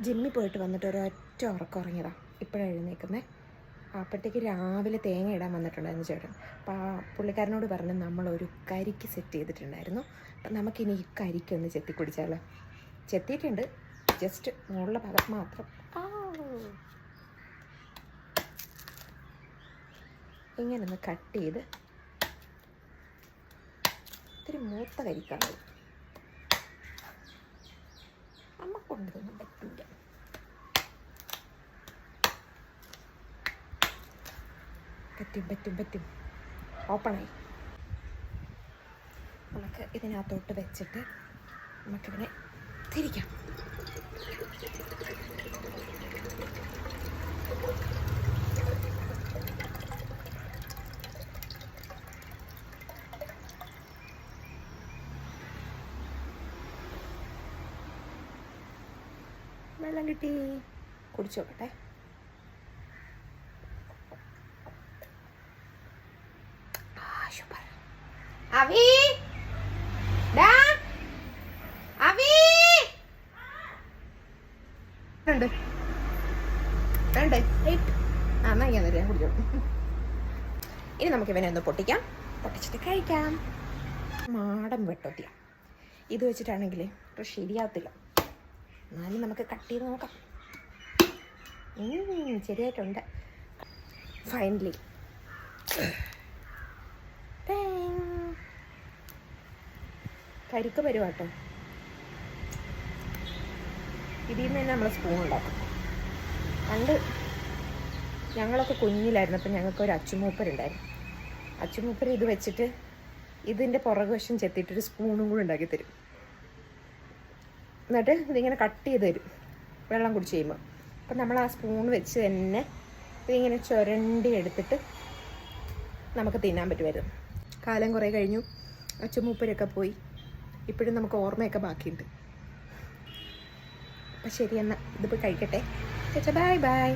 ജിമ്മിൽ പോയിട്ട് വന്നിട്ട് ഒരൊറ്റ ഉറക്കം ഉറങ്ങിയതാണ്. ഇപ്പോഴാണ് എഴുന്നേക്കുന്നത്. അപ്പോഴത്തേക്ക് രാവിലെ തേങ്ങ ഇടാൻ വന്നിട്ടുണ്ടായിരുന്നു ചേട്ടൻ. അപ്പോൾ ആ പുള്ളിക്കാരനോട് പറഞ്ഞ് നമ്മളൊരു കരിക്ക് സെറ്റ് ചെയ്തിട്ടുണ്ടായിരുന്നു. അപ്പം നമുക്കിനി ഈ കരിക്കൊന്ന് ചെത്തി കുടിച്ചാലോ. ചെത്തിയിട്ടുണ്ട്, ജസ്റ്റ് മുകളിലെ ഭാഗം മാത്രം. ഇങ്ങനെ ഒന്ന് കട്ട് ചെയ്ത് ഇത്തിരി മൂത്ത കരിക്കാണ്. അമ്മ കൊണ്ടുവന്ന് പറ്റില്ല. പറ്റും ഓപ്പണായി. നമുക്ക് ഇതിനകത്തോട്ട് വെച്ചിട്ട് നമുക്കിതിനെ തിരിക്കാം. വെള്ളം കിട്ടി, കുടിച്ചു നോക്കട്ടെ. അവി ഉണ്ട് വേണ്ടേ? എന്നാ ഞാൻ തരാം, കുടിച്ചോ. ഇനി നമുക്ക് ഇവനെ ഒന്ന് പൊട്ടിച്ചിട്ട് കഴിക്കാം. മാടൻ വെട്ടത്തില്ല. ഇത് വെച്ചിട്ടാണെങ്കിൽ ശരിയാവത്തില്ല. എന്നാലും നമുക്ക് കട്ട് ചെയ്ത് നോക്കാം. ശരിയായിട്ടുണ്ട്. ഫൈനലി കരിക്ക് വരുവാട്ടോ. ഇതിൽ നിന്ന് തന്നെ നമ്മൾ സ്പൂൺ ഉണ്ടാക്കും. പണ്ട് ഞങ്ങളൊക്കെ കുഞ്ഞിലായിരുന്നു. അപ്പം ഞങ്ങൾക്കൊരു അച്ചുമൂപ്പരുണ്ടായിരുന്നു. അച്ചുമൂപ്പർ ഇത് വെച്ചിട്ട് ഇതിൻ്റെ പുറകുവശം ചെത്തിയിട്ടൊരു സ്പൂണും കൂടി ഉണ്ടാക്കി തരും. എന്നിട്ട് ഇതിങ്ങനെ കട്ട് ചെയ്ത് തരും വെള്ളം കുടിച്ച് കഴിയുമ്പോൾ. അപ്പം നമ്മൾ ആ സ്പൂൺ വെച്ച് തന്നെ ഇതിങ്ങനെ ചുരണ്ടി എടുത്തിട്ട് നമുക്ക് തിന്നാൻ പറ്റുമായിരുന്നു. കാലം കുറേ കഴിഞ്ഞു, അച്ചുമൂപ്പരൊക്കെ പോയി. ഇപ്പോഴും നമുക്ക് ഓർമ്മയൊക്കെ ബാക്കിയുണ്ട്. അപ്പം ശരി, എന്നാൽ ഇതിപ്പോൾ കഴിക്കട്ടെ. Bye bye.